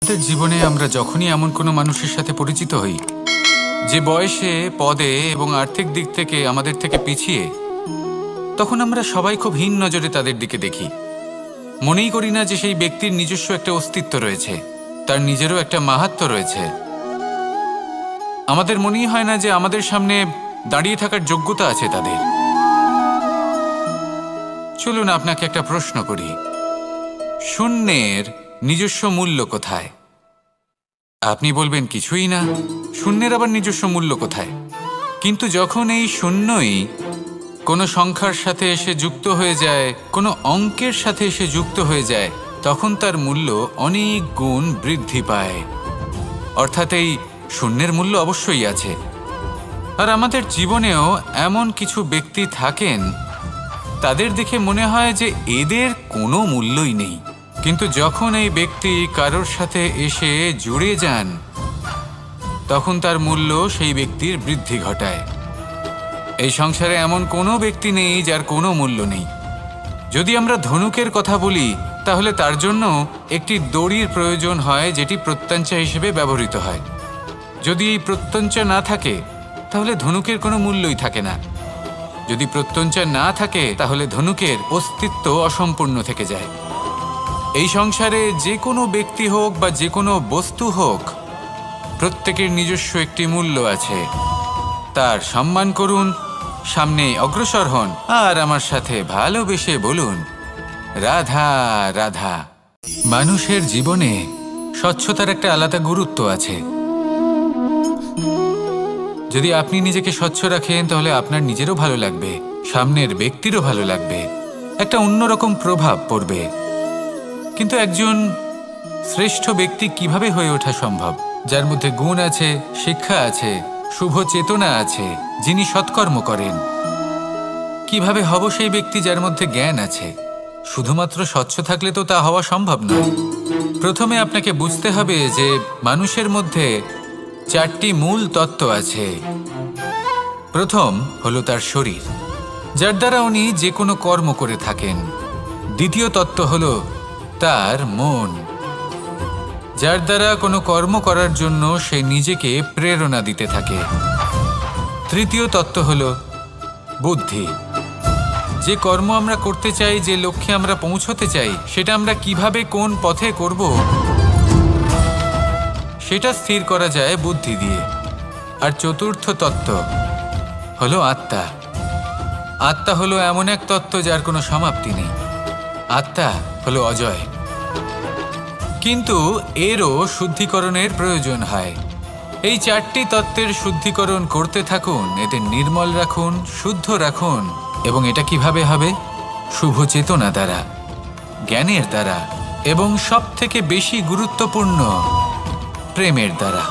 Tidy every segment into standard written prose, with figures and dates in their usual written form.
আমাদের জীবনে আমরা যখনই এমন কোনো মানুষের সাথে পরিচিত হই যে বয়সে, পদে এবং আর্থিক দিক থেকে আমাদের থেকে পিছিয়ে, তখন আমরা সবাই খুব হীন নজরে তাদের দিকে দেখি। মনেই করি না যে সেই ব্যক্তির নিজস্ব একটা অস্তিত্ব রয়েছে, তার নিজেরও একটা মাহাত্ম্য রয়েছে। আমাদের মনেই হয় না যে আমাদের সামনে দাঁড়িয়ে থাকার যোগ্যতা আছে তাদের। চলুন আপনাকে একটা প্রশ্ন করি, শূন্যের নিজস্ব মূল্য কোথায়? আপনি বলবেন কিছুই না। শূন্যের আবার নিজস্ব মূল্য কোথায়? কিন্তু যখন এই শূন্যই কোনো সংখ্যার সাথে এসে যুক্ত হয়ে যায়, কোনো অঙ্কের সাথে এসে যুক্ত হয়ে যায়, তখন তার মূল্য অনেক গুণ বৃদ্ধি পায়। অর্থাৎ এই শূন্যের মূল্য অবশ্যই আছে। আর আমাদের জীবনেও এমন কিছু ব্যক্তি থাকেন, তাদের দেখে মনে হয় যে এদের কোনো মূল্যই নেই। কিন্তু যখন এই ব্যক্তি কারোর সাথে এসে জুড়ে যান, তখন তার মূল্য সেই ব্যক্তির বৃদ্ধি ঘটায়। এই সংসারে এমন কোনো ব্যক্তি নেই যার কোনো মূল্য নেই। যদি আমরা ধনুকের কথা বলি, তাহলে তার জন্য একটি দড়ির প্রয়োজন হয়, যেটি প্রত্যঞ্চা হিসেবে ব্যবহৃত হয়। যদি এই প্রত্যঞ্চা না থাকে, তাহলে ধনুকের কোনো মূল্যই থাকে না। যদি প্রত্যঞ্চা না থাকে, তাহলে ধনুকের অস্তিত্ব অসম্পূর্ণ থেকে যায়। এই সংসারে যে কোনো ব্যক্তি হোক বা যে কোনো বস্তু হোক, প্রত্যেকের নিজস্ব একটি মূল্য আছে। তার সম্মান করুন, সামনে অগ্রসর হন, আর আমার সাথে ভালোবেসে বলুন, রাধা রাধা। মানুষের জীবনে স্বচ্ছতার একটা আলাদা গুরুত্ব আছে। যদি আপনি নিজেকে স্বচ্ছ রাখেন, তাহলে আপনার নিজেরও ভালো লাগবে, সামনের ব্যক্তিরও ভালো লাগবে, একটা অন্যরকম প্রভাব পড়বে। কিন্তু একজন শ্রেষ্ঠ ব্যক্তি কিভাবে হয়ে ওঠা সম্ভব? যার মধ্যে গুণ আছে, শিক্ষা আছে, শুভ চেতনা আছে, যিনি সৎকর্ম করেন। কিভাবে হব সেই ব্যক্তি যার মধ্যে জ্ঞান আছে? শুধুমাত্র স্বচ্ছ থাকলে তো তা হওয়া সম্ভব নয়। প্রথমে আপনাকে বুঝতে হবে যে মানুষের মধ্যে চারটি মূল তত্ত্ব আছে। প্রথম হলো তার শরীর, যার দ্বারা উনি যে কোনো কর্ম করে থাকেন। দ্বিতীয় তত্ত্ব হলো তার মন, যার দ্বারা কোনো কর্ম করার জন্য সে নিজেকে প্রেরণা দিতে থাকে। তৃতীয় তত্ত্ব হলো বুদ্ধি, যে কর্ম আমরা করতে চাই, যে লক্ষ্যে আমরা পৌঁছতে চাই, সেটা আমরা কিভাবে কোন পথে করব, সেটা স্থির করা যায় বুদ্ধি দিয়ে। আর চতুর্থ তত্ত্ব হলো আত্মা। আত্মা হলো এমন এক তত্ত্ব যার কোনো সমাপ্তি নেই। আত্মা হলো অজয়। কিন্তু এরও শুদ্ধিকরণের প্রয়োজন হয়। এই চারটি তত্ত্বের শুদ্ধিকরণ করতে থাকুন, এদের নির্মল রাখুন, শুদ্ধ রাখুন। এবং এটা কিভাবে হবে? শুভ চেতনা দ্বারা, জ্ঞানের দ্বারা, এবং সবথেকে বেশি গুরুত্বপূর্ণ প্রেমের দ্বারা।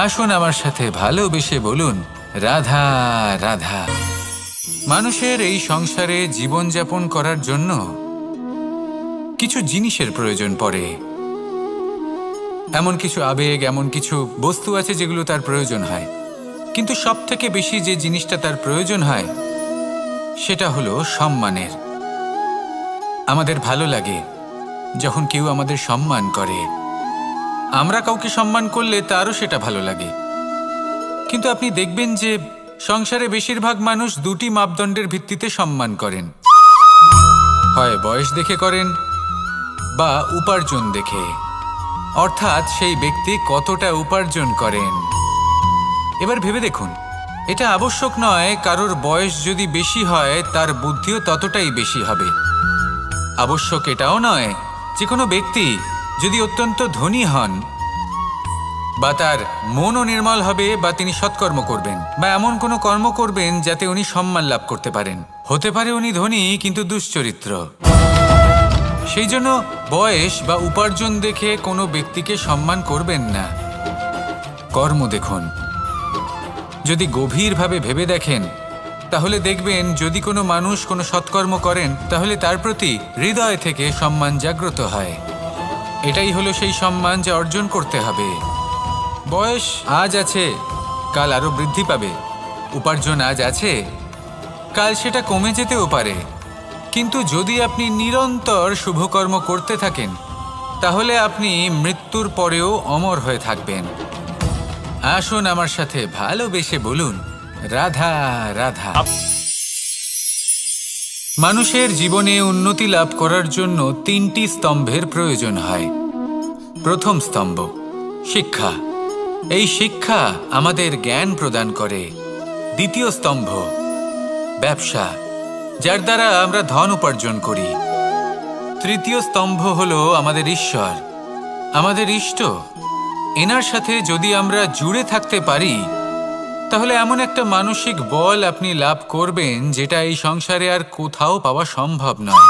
আসুন আমার সাথে ভালোবেসে বলুন, রাধা রাধা। মানুষের এই সংসারে জীবনযাপন করার জন্য কিছু জিনিসের প্রয়োজন পড়ে। এমন কিছু আবেগ, এমন কিছু বস্তু আছে যেগুলো তার প্রয়োজন হয়। কিন্তু সবথেকে বেশি যে জিনিসটা তার প্রয়োজন হয়, সেটা হলো সম্মানের। আমাদের ভালো লাগে যখন কেউ আমাদের সম্মান করে। আমরা কাউকে সম্মান করলে তারও সেটা ভালো লাগে। কিন্তু আপনি দেখবেন যে সংসারে বেশিরভাগ মানুষ দুটি মাপদণ্ডের ভিত্তিতে সম্মান করেন। হয় বয়স দেখে করেন বা উপার্জন দেখে, অর্থাৎ সেই ব্যক্তি কতটা উপার্জন করেন। এবার ভেবে দেখুন, এটা আবশ্যক নয় কারোর বয়স যদি বেশি হয় তার বুদ্ধিও ততটাই বেশি হবে। আবশ্যক এটাও নয় যে কোনো ব্যক্তি যদি অত্যন্ত ধনী হন বা তার মনও নির্মল হবে বা তিনি সৎকর্ম করবেন বা এমন কোনো কর্ম করবেন যাতে উনি সম্মান লাভ করতে পারেন। হতে পারে উনি ধনী কিন্তু দুশ্চরিত্র। সেই জন্য বয়স বা উপার্জন দেখে কোনো ব্যক্তিকে সম্মান করবেন না, কর্ম দেখুন। যদি গভীরভাবে ভেবে দেখেন, তাহলে দেখবেন যদি কোনো মানুষ কোনো সৎকর্ম করেন, তাহলে তার প্রতি হৃদয় থেকে সম্মান জাগ্রত হয়। এটাই হলো সেই সম্মান যা অর্জন করতে হবে। বয়স আজ আছে, কাল আরও বৃদ্ধি পাবে। উপার্জন আজ আছে, কাল সেটা কমে যেতেও পারে। কিন্তু যদি আপনি নিরন্তর শুভকর্ম করতে থাকেন, তাহলে আপনি মৃত্যুর পরেও অমর হয়ে থাকবেন। আসুন আমার সাথে ভালোবেসে বলুন, রাধা রাধা। মানুষের জীবনে উন্নতি লাভ করার জন্য 3টি স্তম্ভের প্রয়োজন হয়। প্রথম স্তম্ভ শিক্ষা। এই শিক্ষা আমাদের জ্ঞান প্রদান করে। দ্বিতীয় স্তম্ভ ব্যবসা, যার দ্বারা আমরা ধন উপার্জন করি। তৃতীয় স্তম্ভ হলো আমাদের ঈশ্বর, আমাদের ইষ্ট। এনার সাথে যদি আমরা জুড়ে থাকতে পারি তাহলে এমন একটা মানসিক বল আপনি লাভ করবেন যেটা এই সংসারে আর কোথাও পাওয়া সম্ভব নয়।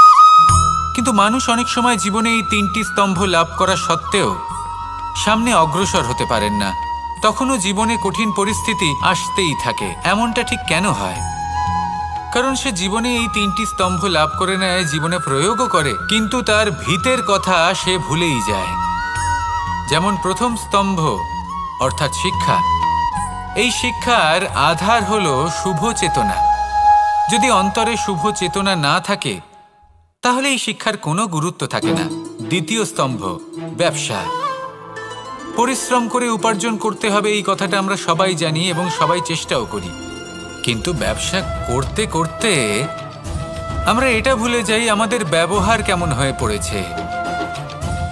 কিন্তু মানুষ অনেক সময় জীবনে এই 3টি স্তম্ভ লাভ করা সত্ত্বেও সামনে অগ্রসর হতে পারেন না। তখনও জীবনে কঠিন পরিস্থিতি আসতেই থাকে। এমনটা ঠিক কেন হয়? কারণ সে জীবনে এই 3টি স্তম্ভ লাভ করে নেয়, জীবনে প্রয়োগও করে, কিন্তু তার ভিতের কথা সে ভুলেই যায়। যেমন প্রথম স্তম্ভ অর্থাৎ শিক্ষা। এই শিক্ষার আধার হলো শুভ চেতনা। যদি অন্তরে শুভ চেতনা না থাকে তাহলে এই শিক্ষার কোনো গুরুত্ব থাকে না। দ্বিতীয় স্তম্ভ ব্যবসা। পরিশ্রম করে উপার্জন করতে হবে, এই কথাটা আমরা সবাই জানি এবং সবাই চেষ্টাও করি। কিন্তু ব্যবসা করতে করতে আমরা এটা ভুলে যাই আমাদের ব্যবহার কেমন হয়ে পড়েছে।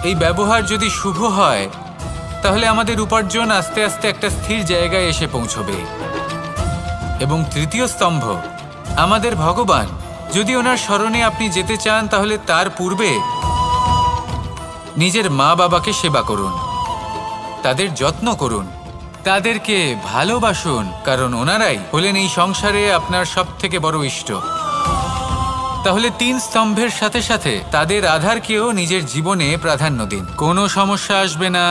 এই ব্যবহার যদি শুভ হয় তাহলে আমাদের উপার্জন আস্তে আস্তে একটা স্থির জায়গায় এসে পৌঁছবে। এবং তৃতীয় স্তম্ভ আমাদের ভগবান। যদি ওনার স্মরণে আপনি যেতে চান তাহলে তার পূর্বে নিজের মা বাবাকে সেবা করুন, তাদের যত্ন করুন, তাদেরকে ভালোবাসুন, কারণ ওনারাই হলেন এই সংসারে আপনার সবথেকে বড় ইষ্ট। তাহলে 3 স্তম্ভের সাথে সাথে তাদের আধারকেও নিজের জীবনে প্রাধান্য দিন। কোনো সমস্যা আসবে না,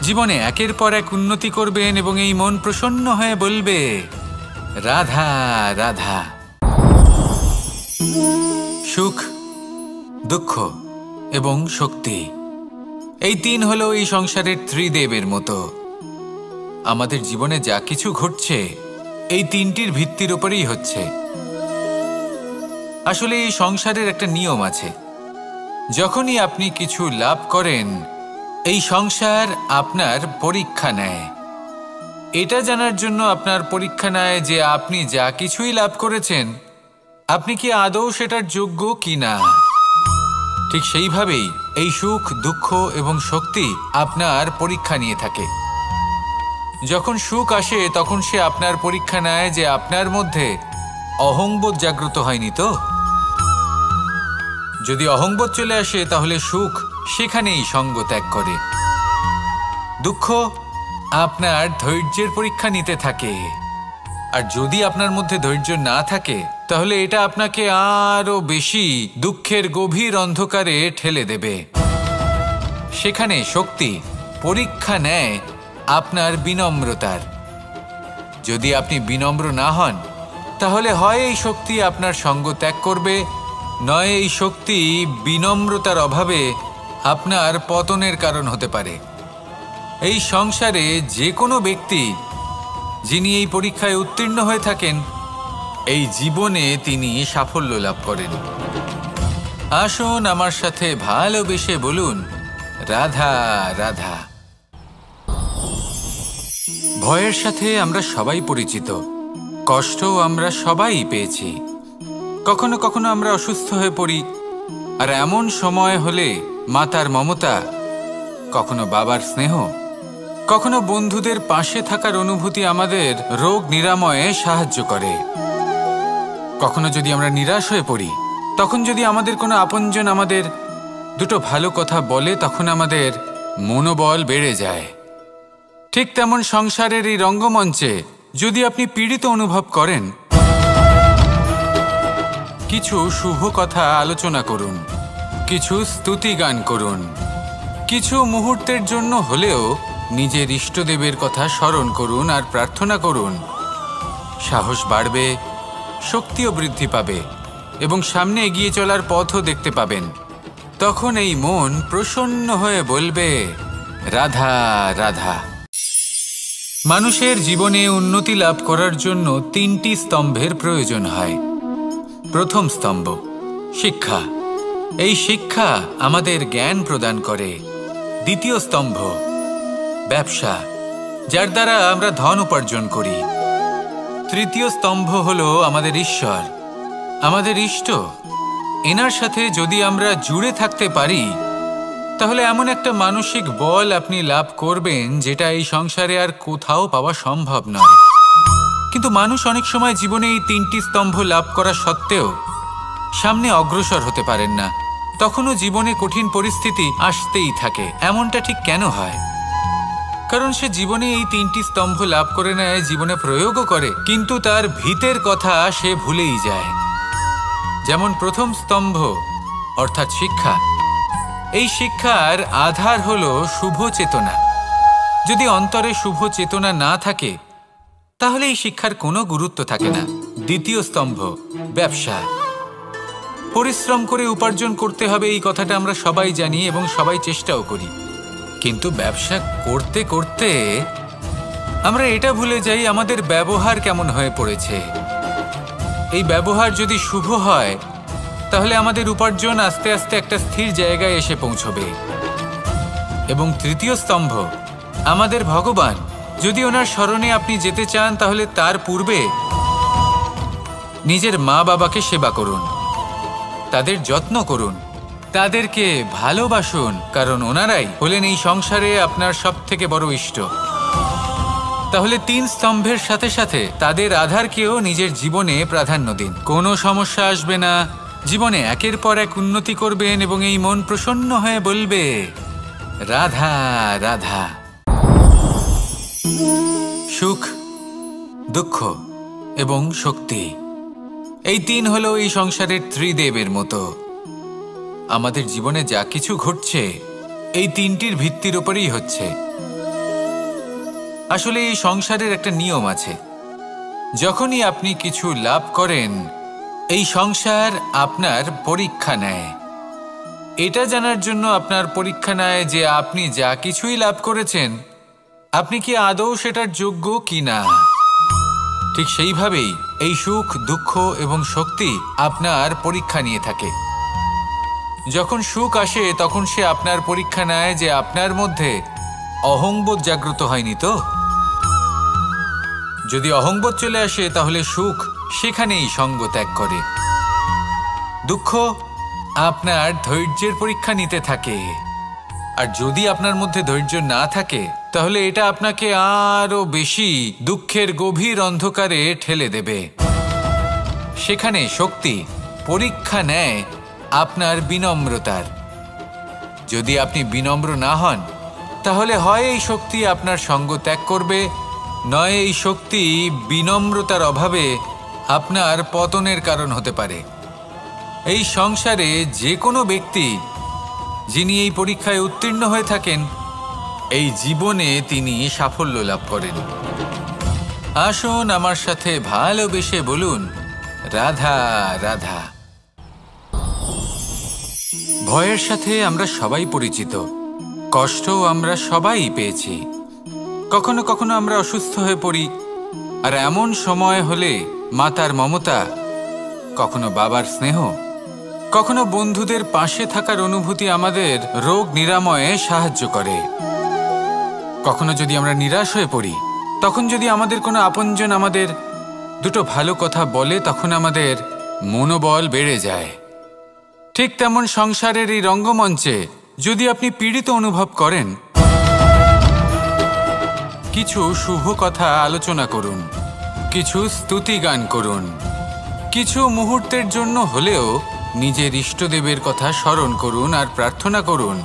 জীবনে একের পর এক উন্নতি করবেন এবং এই মন প্রসন্ন হয়ে বলবে, রাধা রাধা। সুখ, দুঃখ এবং শক্তি, এই 3 হলো এই সংসারের ত্রিদেবের মতো। আমাদের জীবনে যা কিছু ঘটছে এই 3টির ভিত্তির উপরেই হচ্ছে। আসলে এই সংসারের একটা নিয়ম আছে, যখনই আপনি কিছু লাভ করেন এই সংসার আপনার পরীক্ষা নেয়। এটা জানার জন্য আপনার পরীক্ষা নেয় যে আপনি যা কিছুই লাভ করেছেন আপনি কি আদৌ সেটার যোগ্য কিনা। ঠিক সেইভাবেই এই সুখ, দুঃখ এবং শক্তি আপনার পরীক্ষা নিয়ে থাকে। যখন সুখ আসে তখন সে আপনার পরীক্ষা নেয় যে আপনার মধ্যে অহংবোধ জাগ্রত হয়নি তো। যদি অহংবোধ চলে আসে তাহলে সুখ সেখানেই সঙ্গ ত্যাগ করে। দুঃখ আপনার ধৈর্যের পরীক্ষা নিতে থাকে, আর যদি আপনার মধ্যে ধৈর্য না থাকে তাহলে এটা আপনাকে আরো বেশি দুঃখের গভীর অন্ধকারে ঠেলে দেবে। সেখানে শক্তি পরীক্ষা নেয় আপনার বিনম্রতার। যদি আপনি বিনম্র না হন তাহলে হয় এই শক্তি আপনার সঙ্গ ত্যাগ করবে, নয় এই শক্তি বিনম্রতার অভাবে আপনার পতনের কারণ হতে পারে। এই সংসারে যে কোনো ব্যক্তি যিনি এই পরীক্ষায় উত্তীর্ণ হয়ে থাকেন এই জীবনে তিনি সাফল্য লাভ করেন। আসুন আমার সাথে ভালোবেসে বলুন, রাধা রাধা। ভয়ের সাথে আমরা সবাই পরিচিত, কষ্টও আমরা সবাই পেয়েছি। কখনো কখনো আমরা অসুস্থ হয়ে পড়ি, আর এমন সময় হলে মাতার মমতা, কখনো বাবার স্নেহ, কখনো বন্ধুদের পাশে থাকার অনুভূতি আমাদের রোগ নিরাময়ে সাহায্য করে। কখনো যদি আমরা নিরাশ হয়ে পড়ি, তখন যদি আমাদের কোনো আপনজন আমাদের দুটো ভালো কথা বলে তখন আমাদের মনোবল বেড়ে যায়। ঠিক তেমন সংসারের এই রঙ্গমঞ্চে যদি আপনি পীড়িত অনুভব করেন, কিছু শুভ কথা আলোচনা করুন, কিছু স্তুতি গান করুন, কিছু মুহূর্তের জন্য হলেও নিজের ইষ্টদেবের কথা স্মরণ করুন আর প্রার্থনা করুন। সাহস বাড়বে, শক্তিও বৃদ্ধি পাবে এবং সামনে এগিয়ে চলার পথও দেখতে পাবেন। তখন এই মন প্রসন্ন হয়ে বলবে, রাধা রাধা। মানুষের জীবনে উন্নতি লাভ করার জন্য 3টি স্তম্ভের প্রয়োজন হয়। প্রথম স্তম্ভ শিক্ষা। এই শিক্ষা আমাদের জ্ঞান প্রদান করে। দ্বিতীয় স্তম্ভ ব্যবসা, যার দ্বারা আমরা ধন উপার্জন করি। তৃতীয় স্তম্ভ হলো আমাদের ঈশ্বর, আমাদের ইষ্ট। এনার সাথে যদি আমরা জুড়ে থাকতে পারি তাহলে এমন একটা মানসিক বল আপনি লাভ করবেন যেটা এই সংসারে আর কোথাও পাওয়া সম্ভব নয়। কিন্তু মানুষ অনেক সময় জীবনে এই তিনটি স্তম্ভ লাভ করা সত্ত্বেও সামনে অগ্রসর হতে পারেন না। তখনও জীবনে কঠিন পরিস্থিতি আসতেই থাকে। এমনটা ঠিক কেন হয়? কারণ সে জীবনে এই তিনটি স্তম্ভ লাভ করে নেয়, জীবনে প্রয়োগও করে, কিন্তু তার ভিতের কথা সে ভুলেই যায়। যেমন প্রথম স্তম্ভ অর্থাৎ শিক্ষা। এই শিক্ষার আধার হলো শুভ চেতনা। যদি অন্তরে শুভ চেতনা না থাকে তাহলে এই শিক্ষার কোনো গুরুত্ব থাকে না। দ্বিতীয় স্তম্ভ ব্যবসা। পরিশ্রম করে উপার্জন করতে হবে, এই কথাটা আমরা সবাই জানি এবং সবাই চেষ্টাও করি। কিন্তু ব্যবসা করতে করতে আমরা এটা ভুলে যাই আমাদের ব্যবহার কেমন হয়ে পড়েছে। এই ব্যবহার যদি শুভ হয় তাহলে আমাদের উপার্জন আস্তে আস্তে একটা স্থির জায়গায় এসে পৌঁছবে। এবং তৃতীয় স্তম্ভ আমাদের ভগবান। যদি ওনার শরণে আপনি যেতে চান তাহলে তার পূর্বে নিজের মা বাবাকে সেবা করুন, তাদের যত্ন করুন, তাদেরকে ভালোবাসুন, কারণ ওনারাই হলেন এই সংসারে আপনার সবথেকে বড় ইষ্ট। তাহলে তিন স্তম্ভের সাথে সাথে তাদের আধারকেও নিজের জীবনে প্রাধান্য দিন। কোনো সমস্যা আসবে না, জীবনে একের পর এক উন্নতি করবেন এবং এই মন প্রসন্ন হয়ে বলবে রাধা রাধা। সুখ, দুঃখ এবং শক্তি, এই তিন হলো এই সংসারের ত্রিদেবের মতো। আমাদের জীবনে যা কিছু ঘটছে এই তিনটির ভিত্তির উপরেই হচ্ছে। আসলে এই সংসারের একটা নিয়ম আছে, যখনই আপনি কিছু লাভ করেন এই সংসার আপনার পরীক্ষা নেয়। এটা জানার জন্য আপনার পরীক্ষা নেয় যে আপনি যা কিছুই লাভ করেছেন আপনি কি আদৌ সেটার যোগ্য কিনা। ঠিক সেইভাবেই এই সুখ, দুঃখ এবং শক্তি আপনার পরীক্ষা নিয়ে থাকে। যখন সুখ আসে তখন সে আপনার পরীক্ষা নেয় যে আপনার মধ্যে অহংবোধ জাগ্রত হয়নি তো। যদি অহংবোধ চলে আসে তাহলে সুখ সেখানেই সঙ্গ ত্যাগ করে। দুঃখ আপনার ধৈর্যের পরীক্ষা নিতে থাকে, আর যদি আপনার মধ্যে ধৈর্য না থাকে তাহলে এটা আপনাকে আরো বেশি দুঃখের গভীর অন্ধকারে ঠেলে দেবে। সেখানে শক্তি পরীক্ষা নেয় আপনার বিনম্রতার। যদি আপনি বিনম্র না হন তাহলে হয় এই শক্তি আপনার সঙ্গ ত্যাগ করবে, নয় এই শক্তি বিনম্রতার অভাবে আপনার পতনের কারণ হতে পারে। এই সংসারে যে কোনো ব্যক্তি যিনি এই পরীক্ষায় উত্তীর্ণ হয়ে থাকেন এই জীবনে তিনি সাফল্য লাভ করেন। আসুন আমার সাথে ভালোবেসে বলুন রাধা রাধা। ভয়ের সাথে আমরা সবাই পরিচিত, কষ্টও আমরা সবাই পেয়েছি। কখনো কখনো আমরা অসুস্থ হয়ে পড়ি, আর এমন সময় হলে মাতার মমতা, কখনো বাবার স্নেহ, কখনো বন্ধুদের পাশে থাকার অনুভূতি আমাদের রোগ নিরাময়ে সাহায্য করে। কখনো যদি আমরা নিরাশ হয়ে পড়ি তখন যদি আমাদের কোনো আপনজন আমাদের দুটো ভালো কথা বলে তখন আমাদের মনোবল বেড়ে যায়। ঠিক তেমন সংসারের এই রঙ্গমঞ্চে যদি আপনি পীড়িত অনুভব করেন, কিছু শুভ কথা আলোচনা করুন, কিছু স্তুতি গান করুন, কিছু মুহূর্তের জন্য হলেও নিজের ইষ্টদেবের কথা স্মরণ করুন আর প্রার্থনা করুন।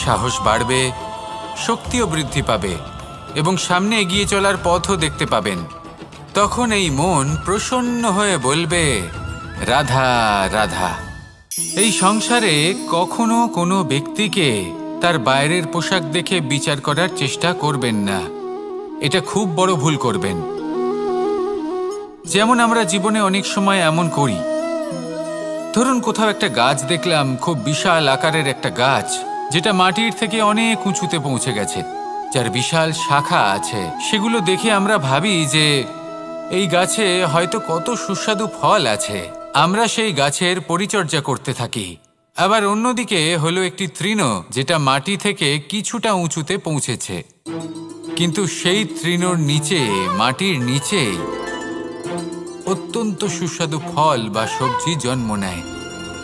সাহস বাড়বে, শক্তিও বৃদ্ধি পাবে এবং সামনে এগিয়ে চলার পথও দেখতে পাবেন। তখন এই মন প্রসন্ন হয়ে বলবে রাধা রাধা। এই সংসারে কখনো কোনো ব্যক্তিকে তার বাইরের পোশাক দেখে বিচার করার চেষ্টা করবেন না, এটা খুব বড় ভুল করবেন। যেমন আমরা জীবনে অনেক সময় এমন করি, ধরুন কোথাও একটা গাছ দেখলাম, খুব বিশাল আকারের একটা গাছ যেটা মাটির থেকে অনেক উঁচুতে পৌঁছে গেছে, যার বিশাল শাখা আছে। সেগুলো দেখে আমরা ভাবি যে এই গাছে হয়তো কত সুস্বাদু ফল আছে। আমরা সেই গাছের পরিচর্যা করতে থাকি, আবার অন্যদিকে হলো একটি তৃণ, যেটা মাটি থেকে কিছুটা উঁচুতে পৌঁছেছে, কিন্তু সেই তৃণর নিচে, মাটির নিচে অত্যন্ত সুস্বাদু ফল বা সবজি জন্ম নেয়,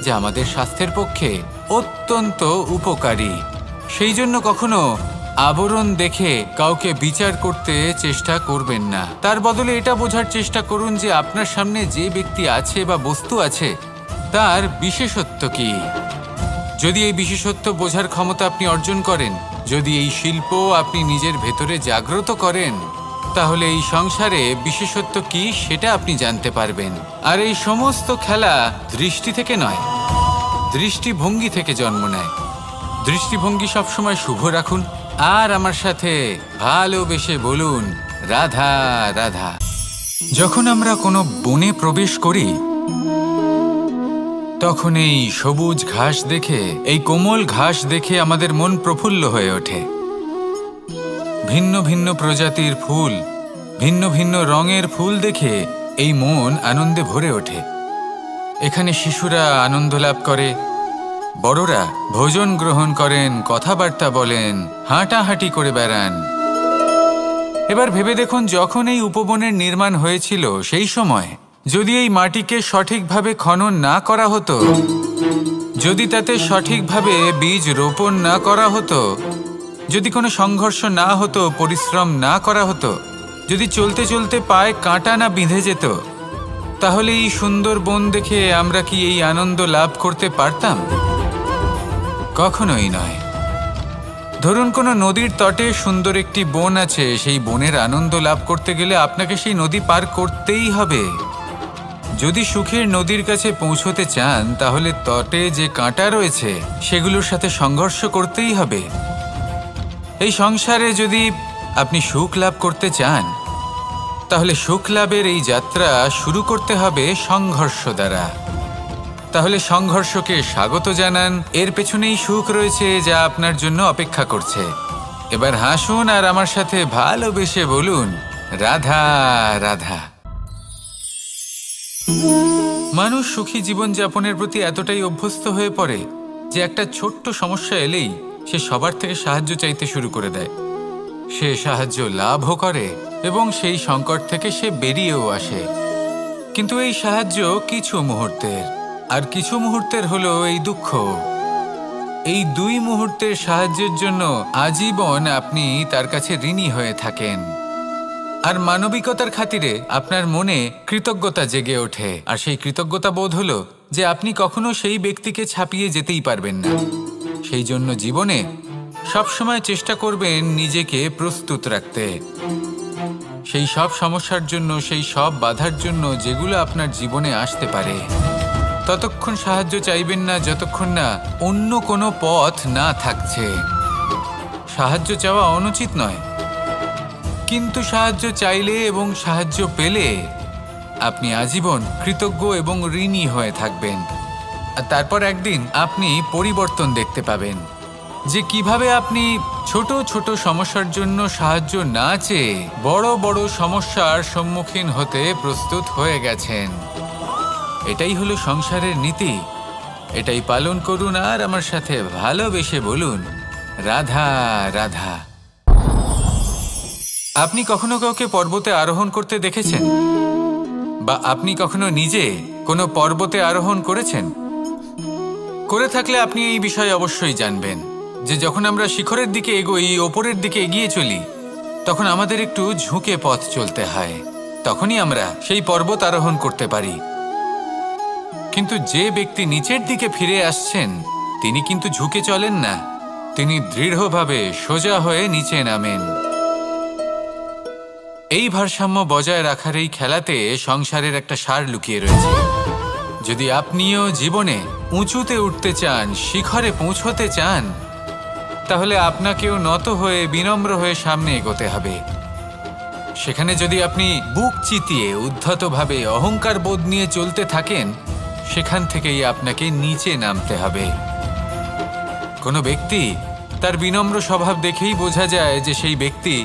যা আমাদের স্বাস্থ্যের পক্ষে অত্যন্ত উপকারী। সেই জন্য কখনো আবরণ দেখে কাউকে বিচার করতে চেষ্টা করবেন না। তার বদলে এটা বোঝার চেষ্টা করুন যে আপনার সামনে যে ব্যক্তি আছে বা বস্তু আছে তার বিশেষত্ব কি। যদি এই বিশেষত্ব বোঝার ক্ষমতা আপনি অর্জন করেন, যদি এই শিল্প আপনি নিজের ভেতরে জাগ্রত করেন, তাহলে এই সংসারে বিশেষত্ব কি সেটা আপনি জানতে পারবেন। আর এই সমস্ত খেলা দৃষ্টি থেকে নয়, দৃষ্টিভঙ্গি থেকে জন্ম নেয়। দৃষ্টিভঙ্গি সবসময় শুভ রাখুন আর আমার সাথে ভালোবেসে বলুন, রাধা রাধা। যখন আমরা কোনো বনে প্রবেশ করি, তখন এই সবুজ ঘাস দেখে, এই কোমল ঘাস দেখে আমাদের মন প্রফুল্ল হয়ে ওঠে। ভিন্ন ভিন্ন প্রজাতির ফুল, ভিন্ন ভিন্ন রঙের ফুল দেখে এই মন আনন্দে ভরে ওঠে। এখানে শিশুরা আনন্দ লাভ করে, বড়রা ভোজন গ্রহণ করেন, কথাবার্তা বলেন, হাঁটাহাঁটি করে বেড়ান। এবার ভেবে দেখুন, যখন এই উপবনের নির্মাণ হয়েছিল সেই সময় যদি এই মাটিকে সঠিকভাবে খনন না করা হতো, যদি তাতে সঠিকভাবে বীজ রোপণ না করা হতো, যদি কোনো সংঘর্ষ না হতো, পরিশ্রম না করা হতো, যদি চলতে চলতে পায়ে কাঁটা না বিঁধে যেত, তাহলে এই সুন্দর বন দেখে আমরা কি এই আনন্দ লাভ করতে পারতাম? কখনোই নয়। ধরুন কোনো নদীর তটে সুন্দর একটি বন আছে, সেই বনের আনন্দ লাভ করতে গেলে আপনাকে সেই নদী পার করতেই হবে। যদি সুখের নদীর কাছে পৌঁছতে চান, তাহলে তটে যে কাঁটা রয়েছে সেগুলোর সাথে সংঘর্ষ করতেই হবে। এই সংসারে যদি আপনি সুখ লাভ করতে চান, তাহলে সুখ লাভের এই যাত্রা শুরু করতে হবে সংঘর্ষ দ্বারা। তাহলে সংঘর্ষকে স্বাগত জানান, এর পেছনেই সুখ রয়েছে যা আপনার জন্য অপেক্ষা করছে। এবার হাসুন আর আমার সাথে ভালোবেসে বলুন, রাধা রাধা। মানুষ সুখী জীবনযাপনের প্রতি এতটাই অভ্যস্ত হয়ে পড়ে যে একটা ছোট্ট সমস্যা এলেই সে সবার থেকে সাহায্য চাইতে শুরু করে দেয়। সে সাহায্য লাভও করে এবং সেই সংকট থেকে সে বেরিয়েও আসে। কিন্তু এই সাহায্য কিছু মুহূর্তের, আর কিছু মুহূর্তের হলো এই দুঃখ। এই দুই মুহূর্তের সাহায্যের জন্য আজীবন আপনি তার কাছে ঋণী হয়ে থাকেন। আর মানবিকতার খাতিরে আপনার মনে কৃতজ্ঞতা জেগে ওঠে, আর সেই কৃতজ্ঞতা বোধ হলো যে আপনি কখনো সেই ব্যক্তিকে ছাপিয়ে যেতেই পারবেন না। সেই জন্য জীবনে সবসময় চেষ্টা করবেন নিজেকে প্রস্তুত রাখতে সেই সব সমস্যার জন্য, সেই সব বাধার জন্য যেগুলো আপনার জীবনে আসতে পারে। ততক্ষণ সাহায্য চাইবেন না যতক্ষণ না অন্য কোনো পথ না থাকছে। সাহায্য চাওয়া অনুচিত নয়, কিন্তু সাহায্য চাইলে এবং সাহায্য পেলে আপনি আজীবন কৃতজ্ঞ এবং ঋণী হয়ে থাকবেন। আর তারপর একদিন আপনি পরিবর্তন দেখতে পাবেন যে কিভাবে আপনি ছোট ছোট সমস্যার জন্য সাহায্য না চেয়ে বড় বড় সমস্যার সম্মুখীন হতে প্রস্তুত হয়ে গেছেন। এটাই হলো সংসারের নীতি। এটাই পালন করুন আর আমার সাথে ভালোবেসে বলুন, রাধা রাধা। আপনি কখনো কাউকে পর্বতে আরোহণ করতে দেখেছেন? বা আপনি কখনো নিজে কোনো পর্বতে আরোহণ করেছেন? করে থাকলে আপনি এই বিষয়ে অবশ্যই জানবেন যে যখন আমরা শিখরের দিকে এগোই, ওপরের দিকে এগিয়ে চলি, তখন আমাদের একটু ঝুঁকে পথ চলতে হয়। তখনই আমরা সেই পর্বত আরোহণ করতে পারি। কিন্তু যে ব্যক্তি নিচের দিকে ফিরে আসছেন, তিনি কিন্তু ঝুঁকে চলেন না, তিনি দৃঢ়ভাবে সোজা হয়ে নিচে নামেন। এই ভারসাম্য বজায় রাখার এই খেলাতে সংসারের একটা সার লুকিয়ে রয়েছে। যদি আপনিও জীবনে উঁচুতে উঠতে চান, শিখরে পৌঁছতে চান, তাহলে আপনাকেও নত হয়ে, বিনম্র হয়ে সামনে এগোতে হবে। সেখানে যদি আপনি বুক চিতিয়ে উদ্ধতভাবে অহংকার বোধ নিয়ে চলতে থাকেন, সেখান থেকেই আপনাকে নিচে নামতে হবে। কোনো ব্যক্তি তার বিনম্র স্বভাব দেখেই বোঝা যায় যে সেই ব্যক্তি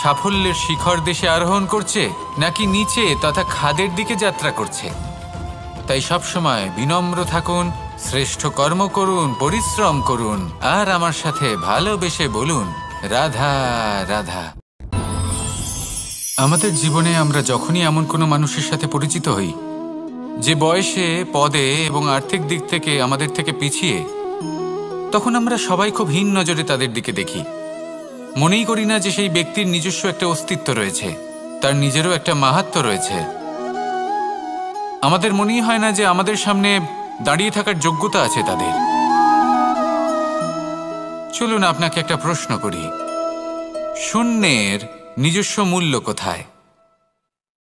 সাফল্যের শিখর দেশে আরোহণ করছে নাকি নিচে তথা খাদের দিকে যাত্রা করছে। তাই সবসময় বিনম্র থাকুন, শ্রেষ্ঠ কর্ম করুন, পরিশ্রম করুন, আর আমার সাথে ভালোবেসে বলুন, রাধা রাধা। আমাদের জীবনে আমরা যখনই এমন কোনো মানুষের সাথে পরিচিত হই যে বয়সে, পদে এবং আর্থিক দিক থেকে আমাদের থেকে পিছিয়ে, তখন আমরা সবাই খুব হীন নজরে তাদের দিকে দেখি। মনেই করি না যে সেই ব্যক্তির নিজস্ব একটা অস্তিত্ব রয়েছে, তার নিজেরও একটা মাহাত্ম্য রয়েছে। আমাদের মনেই হয় না যে আমাদের সামনে দাঁড়িয়ে থাকার যোগ্যতা আছে তাদের। চলুন আপনাকে একটা প্রশ্ন করি, শূন্যের নিজস্ব মূল্য কোথায়?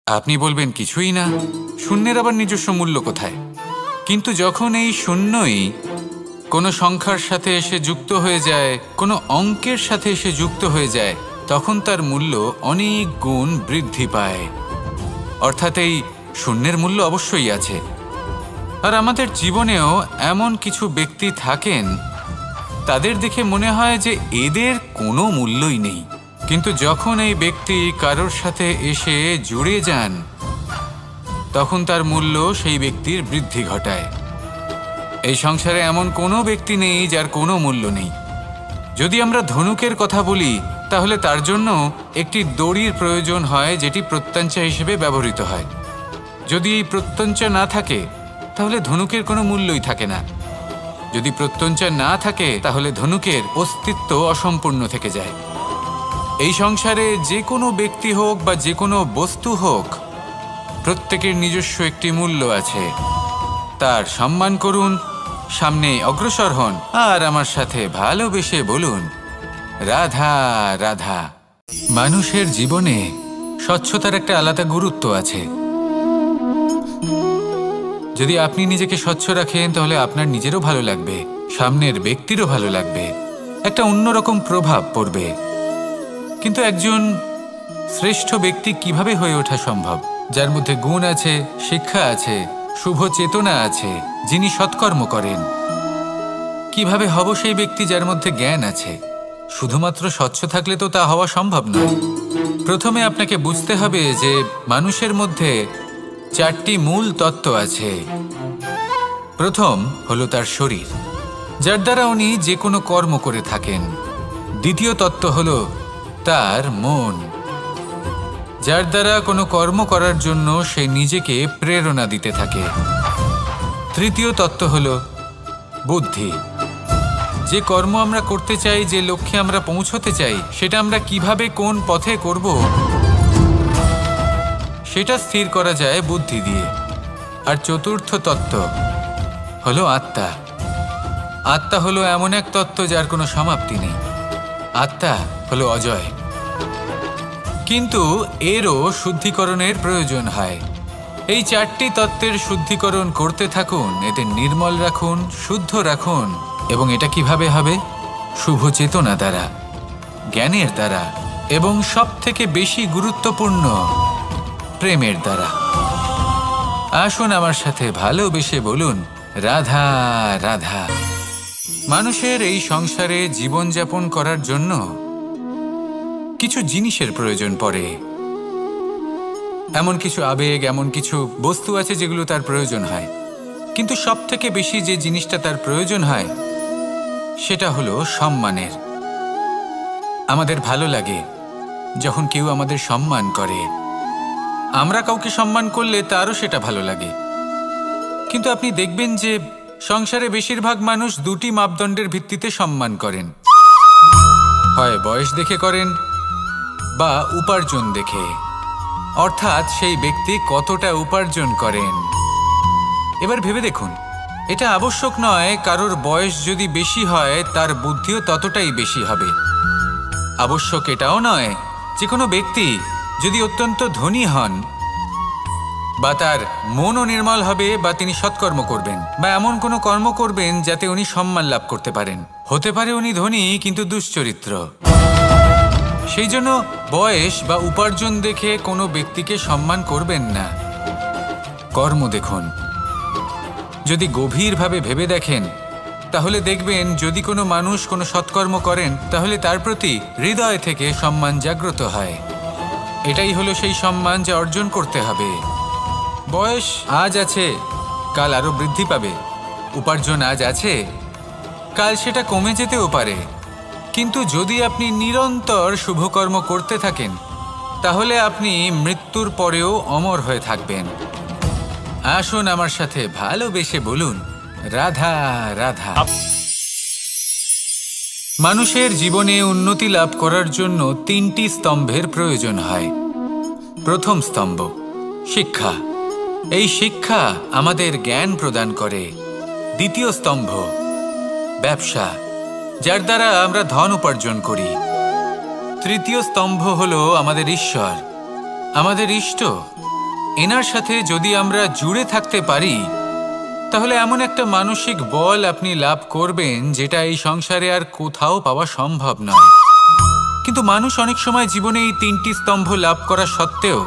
আপনি বলবেন কিছুই না। শূন্যের আবার নিজস্ব মূল্য কোথায়? কিন্তু যখন এই শূন্যই কোনো সংখ্যার সাথে এসে যুক্ত হয়ে যায়, কোনো অঙ্কের সাথে এসে যুক্ত হয়ে যায়, তখন তার মূল্য অনেক গুণ বৃদ্ধি পায়। অর্থাৎ এই শূন্যের মূল্য অবশ্যই আছে। আর আমাদের জীবনেও এমন কিছু ব্যক্তি থাকেন, তাদের দেখে মনে হয় যে এদের কোনো মূল্যই নেই। কিন্তু যখন এই ব্যক্তি কারোর সাথে এসে জুড়ে যান, তখন তার মূল্য সেই ব্যক্তির বৃদ্ধি ঘটায়। এই সংসারে এমন কোনো ব্যক্তি নেই যার কোনো মূল্য নেই। যদি আমরা ধনুকের কথা বলি, তাহলে তার জন্য একটি দড়ির প্রয়োজন হয়, যেটি প্রত্যঞ্চা হিসেবে ব্যবহৃত হয়। যদি এই প্রত্যঞ্চা না থাকে, তাহলে ধনুকের কোনো মূল্যই থাকে না। যদি প্রত্যঞ্চা না থাকে, তাহলে ধনুকের অস্তিত্ব অসম্পূর্ণ থেকে যায়। এই সংসারে যে কোনো ব্যক্তি হোক বা যে কোনো বস্তু হোক, প্রত্যেকের নিজস্ব একটি মূল্য আছে। তার সম্মান করুন, সামনে অগ্রসর হন, আর আমার সাথে ভালোবেসে বলুন, রাধা রাধা। মানুষের জীবনে স্বচ্ছতার একটা আলাদা গুরুত্ব আছে। যদি আপনি নিজেকে স্বচ্ছ রাখেন, তাহলে আপনার নিজেরও ভালো লাগবে, সামনের ব্যক্তিরও ভালো লাগবে, একটা অন্যরকম প্রভাব পড়বে। কিন্তু একজন শ্রেষ্ঠ ব্যক্তি কিভাবে হয়ে ওঠা সম্ভব? যার মধ্যে গুণ আছে, শিক্ষা আছে, শুভ চেতনা আছে, যিনি সৎকর্ম করেন। কিভাবে হব সেই ব্যক্তি যার মধ্যে জ্ঞান আছে? শুধুমাত্র স্বচ্ছ থাকলে তো তা হওয়া সম্ভব নয়। প্রথমে আপনাকে বুঝতে হবে যে মানুষের মধ্যে 4টি মূল তত্ত্ব আছে। প্রথম হলো তার শরীর, যার দ্বারা উনি যে কোনো কর্ম করে থাকেন। দ্বিতীয় তত্ত্ব হলো তার মন, যার দ্বারা কোনো কর্ম করার জন্য সে নিজেকে প্রেরণা দিতে থাকে। তৃতীয় তত্ত্ব হলো বুদ্ধি, যে কর্ম আমরা করতে চাই, যে লক্ষ্যে আমরা পৌঁছতে চাই, সেটা আমরা কিভাবে কোন পথে করব, সেটা স্থির করা যায় বুদ্ধি দিয়ে। আর চতুর্থ তত্ত্ব হলো আত্মা। আত্মা হলো এমন এক তত্ত্ব যার কোনো সমাপ্তি নেই। আত্মা হলো অজয়। কিন্তু এরও শুদ্ধিকরণের প্রয়োজন হয়। এই 4টি তত্ত্বের শুদ্ধিকরণ করতে থাকুন, এদের নির্মল রাখুন, শুদ্ধ রাখুন। এবং এটা কিভাবে হবে? শুভ চেতনা দ্বারা, জ্ঞানের দ্বারা, এবং সব থেকে বেশি গুরুত্বপূর্ণ প্রেমের দ্বারা। আসুন আমার সাথে ভালোবেসে বলুন, রাধা রাধা। মানুষের এই সংসারে জীবনযাপন করার জন্য কিছু জিনিসের প্রয়োজন পড়ে। এমন কিছু আবেগ, এমন কিছু বস্তু আছে যেগুলো তার প্রয়োজন হয়। কিন্তু সব থেকে বেশি যে জিনিসটা তার প্রয়োজন হয়, সেটা হলো সম্মানের। আমাদের ভালো লাগে যখন কেউ আমাদের সম্মান করে। আমরা কাউকে সম্মান করলে তারও সেটা ভালো লাগে। কিন্তু আপনি দেখবেন যে সংসারে বেশিরভাগ মানুষ 2টি মাপদণ্ডের ভিত্তিতে সম্মান করেন। হয় বয়স দেখে করেন বা উপার্জন দেখে, অর্থাৎ সেই ব্যক্তি কতটা উপার্জন করেন। এবার ভেবে দেখুন, এটা আবশ্যক নয় কারোর বয়স যদি বেশি হয় তার বুদ্ধিও ততটাই বেশি হবে। আবশ্যক এটাও নয় যে কোনো ব্যক্তি যদি অত্যন্ত ধনী হন বা তার মনও নির্মল হবে বা তিনি সৎকর্ম করবেন বা এমন কোনো কর্ম করবেন যাতে উনি সম্মান লাভ করতে পারেন। হতে পারে উনি ধনী কিন্তু দুশ্চরিত্র। সেই জন্য বয়স বা উপার্জন দেখে কোনো ব্যক্তিকে সম্মান করবেন না। কর্ম দেখুন। যদি গভীরভাবে ভেবে দেখেন, তাহলে দেখবেন যদি কোনো মানুষ কোনো সৎকর্ম করেন, তাহলে তার প্রতি হৃদয় থেকে সম্মান জাগ্রত হয়। এটাই হলো সেই সম্মান যা অর্জন করতে হবে। বয়স আজ আছে, কাল আরো বৃদ্ধি পাবে, উপার্জন আজ আছে, কাল সেটা কমে যেতেও পারে, কিন্তু যদি আপনি নিরন্তর শুভকর্ম করতে থাকেন তাহলে আপনি মৃত্যুর পরেও অমর হয়ে থাকবেন। আসুন আমার সাথে ভালোবেসে বলুন, রাধা রাধা। মানুষের জীবনে উন্নতি লাভ করার জন্য 3টি স্তম্ভের প্রয়োজন হয়। প্রথম স্তম্ভ শিক্ষা। এই শিক্ষা আমাদের জ্ঞান প্রদান করে। দ্বিতীয় স্তম্ভ ব্যবসা, যার দ্বারা আমরা ধন উপার্জন করি। তৃতীয় স্তম্ভ হলো আমাদের ঈশ্বর, আমাদের ইষ্ট। এনার সাথে যদি আমরা জুড়ে থাকতে পারি তাহলে এমন একটা মানসিক বল আপনি লাভ করবেন যেটা এই সংসারে আর কোথাও পাওয়া সম্ভব নয়। কিন্তু মানুষ অনেক সময় জীবনে এই 3টি স্তম্ভ লাভ করা সত্ত্বেও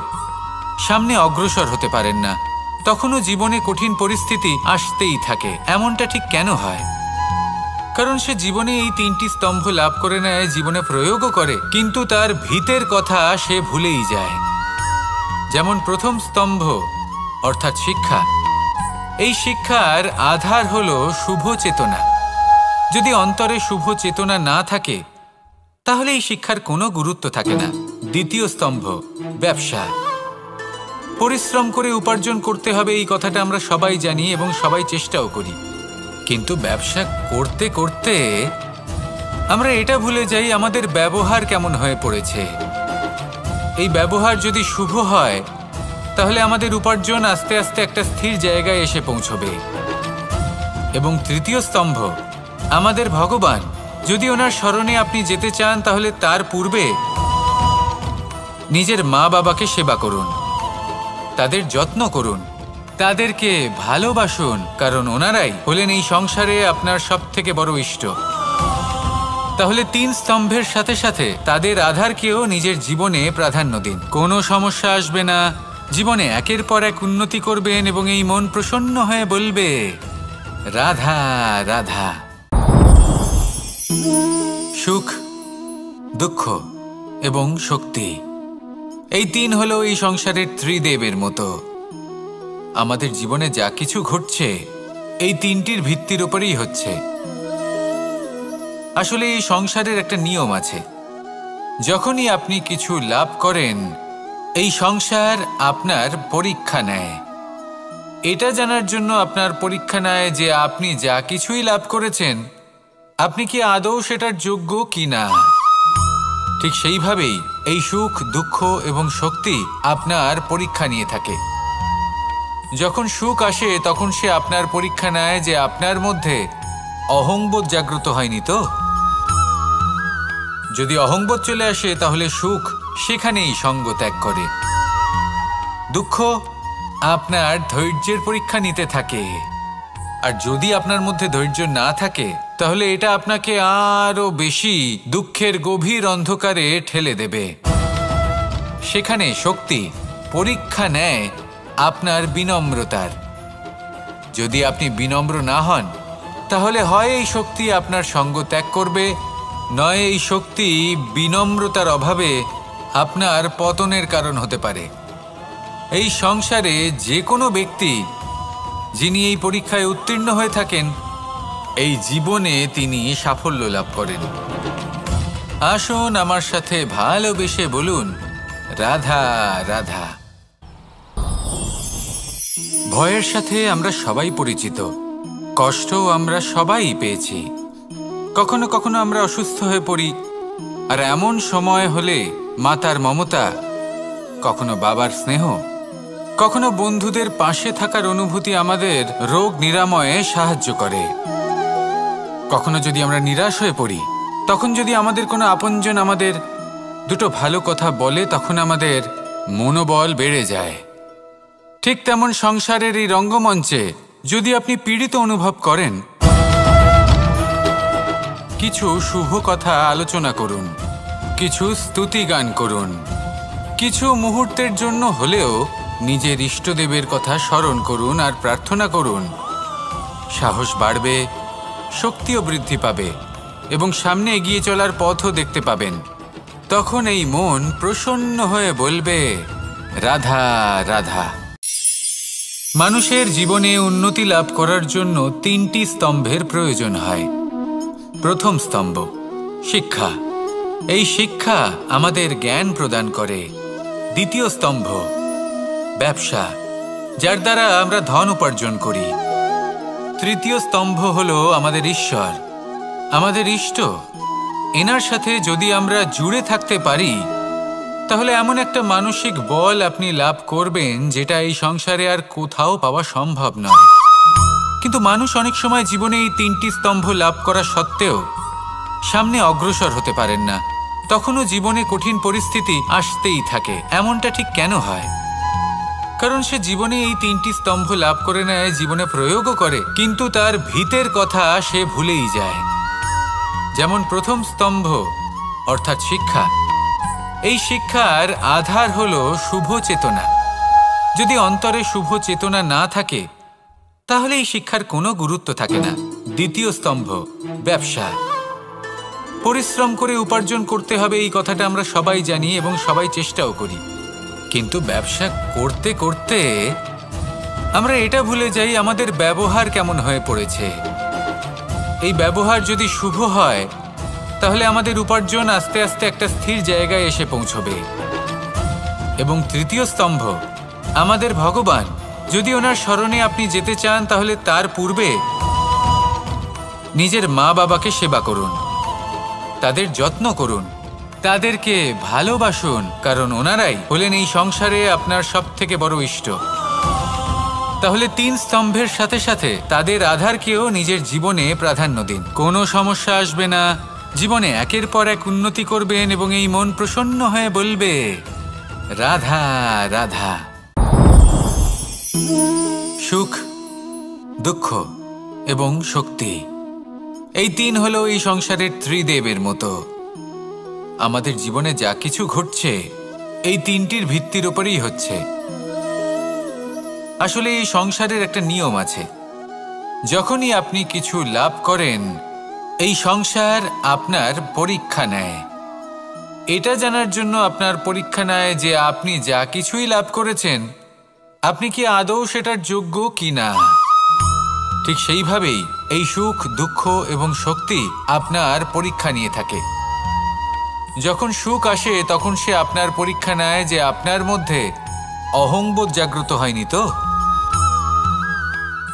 সামনে অগ্রসর হতে পারেন না। তখনও জীবনে কঠিন পরিস্থিতি আসতেই থাকে। এমনটা ঠিক কেন হয়? কারণ সে জীবনে এই 3টি স্তম্ভ লাভ করে নেয়, জীবনে প্রয়োগও করে, কিন্তু তার ভিতের কথা সে ভুলেই যায়। যেমন প্রথম স্তম্ভ অর্থাৎ শিক্ষা। এই শিক্ষার আধার হলো শুভ চেতনা। যদি অন্তরে শুভ চেতনা না থাকে তাহলে এই শিক্ষার কোনো গুরুত্ব থাকে না। দ্বিতীয় স্তম্ভ ব্যবসা। পরিশ্রম করে উপার্জন করতে হবে, এই কথাটা আমরা সবাই জানি এবং সবাই চেষ্টাও করি। কিন্তু ব্যবসা করতে করতে আমরা এটা ভুলে যাই আমাদের ব্যবহার কেমন হয়ে পড়েছে। এই ব্যবহার যদি শুভ হয় তাহলে আমাদের উপার্জন আস্তে আস্তে একটা স্থির জায়গায় এসে পৌঁছবে। এবং তৃতীয় স্তম্ভ আমাদের ভগবান। যদি ওনার শরণে আপনি যেতে চান তাহলে তার পূর্বে নিজের মা বাবাকে সেবা করুন, তাদের যত্ন করুন, তাদেরকে ভালোবাসুন, কারণ ওনারাই হলেন এই সংসারে আপনার সবথেকে বড় ইষ্ট। তাহলে 3 স্তম্ভের সাথে সাথে তাদের আধারকেও নিজের জীবনে প্রাধান্য দিন। কোনো সমস্যা আসবে না, জীবনে একের পর এক উন্নতি করবেন এবং এই মন প্রসন্ন হয়ে বলবে, রাধা রাধা। সুখ, দুঃখ এবং শক্তি, এই 3 হলো এই সংসারের ত্রিদেবের মতো। আমাদের জীবনে যা কিছু ঘটছে এই 3টির ভিত্তির উপরেই হচ্ছে। আসলে এই সংসারের একটা নিয়ম আছে, যখনই আপনি কিছু লাভ করেন এই সংসার আপনার পরীক্ষা নেয়। এটা জানার জন্য আপনার পরীক্ষা নেয় যে আপনি যা কিছুই লাভ করেছেন আপনি কি আদৌ সেটার যোগ্য কিনা। ঠিক সেইভাবেই এই সুখ, দুঃখ এবং শক্তি আপনার পরীক্ষা নিয়ে থাকে। যখন সুখ আসে তখন সে আপনার পরীক্ষা নেয় যে আপনার মধ্যে অহংবোধ জাগ্রত হয়নি তো। যদি অহংবোধ চলে আসে তাহলে সুখ সেখানেই সঙ্গ ত্যাগ করে। দুঃখ আপনার ধৈর্যের পরীক্ষা নিতে থাকে, আর যদি আপনার মধ্যে ধৈর্য না থাকে তাহলে এটা আপনাকে আরো বেশি দুঃখের গভীর অন্ধকারে ঠেলে দেবে। সেখানে শক্তি পরীক্ষা নেয় আপনার বিনম্রতার। যদি আপনি বিনম্র না হন তাহলে হয় এই শক্তি আপনার সঙ্গ ত্যাগ করবে, নয় এই শক্তি বিনম্রতার অভাবে আপনার পতনের কারণ হতে পারে। এই সংসারে যে কোনো ব্যক্তি যিনি এই পরীক্ষায় উত্তীর্ণ হয়ে থাকেন এই জীবনে তিনি সাফল্য লাভ করেন। আসুন আমার সাথে ভালোবেসে বলুন, রাধা রাধা। ভয়ের সাথে আমরা সবাই পরিচিত, কষ্টও আমরা সবাই পেয়েছি। কখনো কখনো আমরা অসুস্থ হয়ে পড়ি, আর এমন সময় হলে মাতার মমতা, কখনো বাবার স্নেহ, কখনো বন্ধুদের পাশে থাকার অনুভূতি আমাদের রোগ নিরাময়ে সাহায্য করে। কখনো যদি আমরা নিরাশ হয়ে পড়ি তখন যদি আমাদের কোনো আপনজন আমাদের দুটো ভালো কথা বলে তখন আমাদের মনোবল বেড়ে যায়। ঠিক তেমন সংসারের এই রঙ্গমঞ্চে যদি আপনি পীড়িত অনুভব করেন, কিছু শুভ কথা আলোচনা করুন, কিছু স্তুতি গান করুন, কিছু মুহূর্তের জন্য হলেও নিজের ইষ্টদেবের কথা স্মরণ করুন আর প্রার্থনা করুন। সাহস বাড়বে, শক্তিও বৃদ্ধি পাবে এবং সামনে এগিয়ে চলার পথও দেখতে পাবেন। তখন এই মন প্রসন্ন হয়ে বলবে, রাধা রাধা। মানুষের জীবনে উন্নতি লাভ করার জন্য তিনটি স্তম্ভের প্রয়োজন হয়। প্রথম স্তম্ভ শিক্ষা। এই শিক্ষা আমাদের জ্ঞান প্রদান করে। দ্বিতীয় স্তম্ভ ব্যবসা, যার দ্বারা আমরা ধন উপার্জন করি। তৃতীয় স্তম্ভ হলো আমাদের ঈশ্বর, আমাদের ইষ্ট। এনার সাথে যদি আমরা জুড়ে থাকতে পারি তাহলে এমন একটা মানসিক বল আপনি লাভ করবেন যেটা এই সংসারে আর কোথাও পাওয়া সম্ভব নয়। কিন্তু মানুষ অনেক সময় জীবনে এই তিনটি স্তম্ভ লাভ করা সত্ত্বেও সামনে অগ্রসর হতে পারেন না। তখনও জীবনে কঠিন পরিস্থিতি আসতেই থাকে। এমনটা ঠিক কেন হয়? কারণ সে জীবনে এই তিনটি স্তম্ভ লাভ করে নেয়, জীবনে প্রয়োগও করে, কিন্তু তার ভিতের কথা সে ভুলেই যায়। যেমন প্রথম স্তম্ভ অর্থাৎ শিক্ষা। এই শিক্ষার আধার হলো শুভ চেতনা। যদি অন্তরে শুভ চেতনা না থাকে তাহলে এই শিক্ষার কোনো গুরুত্ব থাকে না। দ্বিতীয় স্তম্ভ ব্যবসা। পরিশ্রম করে উপার্জন করতে হবে, এই কথাটা আমরা সবাই জানি এবং সবাই চেষ্টাও করি। কিন্তু ব্যবসা করতে করতে আমরা এটা ভুলে যাই আমাদের ব্যবহার কেমন হয়ে পড়েছে। এই ব্যবহার যদি শুভ হয় তাহলে আমাদের উপার্জন আস্তে আস্তে একটা স্থির জায়গায় এসে পৌঁছবে। এবং তৃতীয় স্তম্ভ আমাদের ভগবান। যদি ওনার শরণে আপনি যেতে চান তাহলে তার পূর্বে নিজের মা বাবাকে সেবা করুন, তাদের যত্ন করুন, তাদেরকে ভালোবাসুন, কারণ ওনারাই হলেন এই সংসারে আপনার সবথেকে বড় ইষ্ট। তাহলে তিন স্তম্ভের সাথে সাথে তাদের আধারকেও নিজের জীবনে প্রাধান্য দিন। কোনো সমস্যা আসবে না, জীবনে একের পর এক উন্নতি করবেন এবং এই মন প্রসন্ন হয়ে বলবে রাধা রাধা। সুখ, দুঃখ এবং শক্তি, এই তিন হলো এই সংসারের ত্রিদেবের মতো। আমাদের জীবনে যা কিছু ঘটছে এই তিনটির ভিত্তির উপরেই হচ্ছে। আসলে এই সংসারের একটা নিয়ম আছে, যখনই আপনি কিছু লাভ করেন এই সংসার আপনার পরীক্ষা নেয়। এটা জানার জন্য আপনার পরীক্ষা নেয় যে আপনি যা কিছুই লাভ করেছেন আপনি কি আদৌ সেটার যোগ্য কি না। ঠিক সেইভাবেই এই সুখ, দুঃখ এবং শক্তি আপনার পরীক্ষা নিয়ে থাকে। যখন সুখ আসে তখন সে আপনার পরীক্ষা নেয় যে আপনার মধ্যে অহংবোধ জাগ্রত হয়নি তো।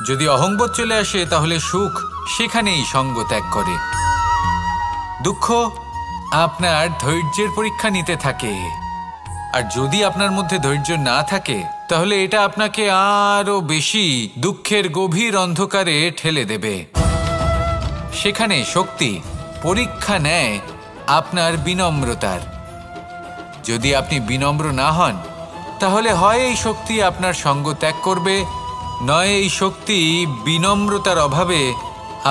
যদি অহংবোধ চলে আসে তাহলে সুখ সেখানেই সঙ্গ ত্যাগ করে। দুঃখ আপনার ধৈর্যের পরীক্ষা নিতে থাকে, আর যদি আপনার মধ্যে ধৈর্য না থাকে তাহলে এটা আপনাকে আরো বেশি দুঃখের গভীর অন্ধকারে ঠেলে দেবে। সেখানে শক্তি পরীক্ষা নেয় আপনার বিনম্রতার। যদি আপনি বিনম্র না হন তাহলে হয় এই শক্তি আপনার সঙ্গ ত্যাগ করবে, নয় এই শক্তি বিনম্রতার অভাবে